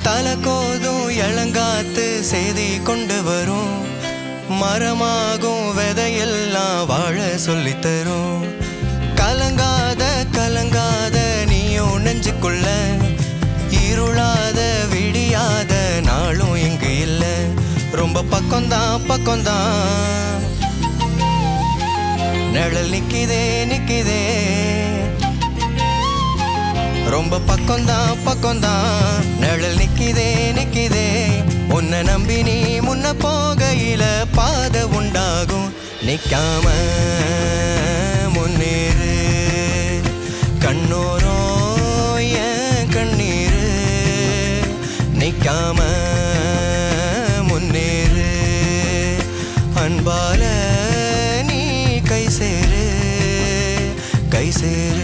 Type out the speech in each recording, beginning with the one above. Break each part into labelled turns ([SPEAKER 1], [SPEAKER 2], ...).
[SPEAKER 1] தலகோதும் இளங்காத்து செய்தி கொண்டு வரும், மரமாகும் விதையெல்லாம் வாழ சொல்லித்தரும். கலங்காத கலங்காத நீயும் நெஞ்சுக்குள்ள, இருளாத விடியாத நாளும் இங்கு இல்ல. ரொம்ப பக்கம்தான் பக்கம்தான், நிழல் நிக்கிதே நிக்கிதே. ரொம்ப பக்கம்தான் பக்கம்தான், நிழல் நிக்கிதே நிக்கிதே. உன்னை நம்பி நீ முன்ன போகையில பாதை உண்டாகும். நிக்காம முன்னேறு, கண்ணோரோ என் கண்ணீரு. நிக்காம முன்னேறு, அன்பால நீ கை சேரு கை சேரு.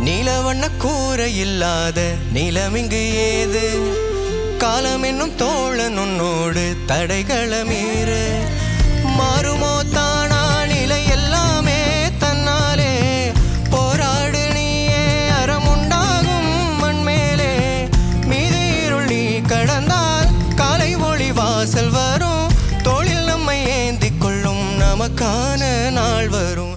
[SPEAKER 1] நீலவண்ண கூரை இல்லாத நிலமிங்கு ஏது, காலம் என்னும் தோழன் உன்னோடு தடைகள மீறு. மாறுமோ தானா நிலை எல்லாமே தன்னாலே, போராடு நீயே அறமுண்டாகும் மண்மேலே. மீது இருள் நீ கடந்தால் காலை ஒளி வாசல் வரும், தோளில் நம்மை ஏந்திக் கொள்ளும் நமக்கான நாள் வரும்.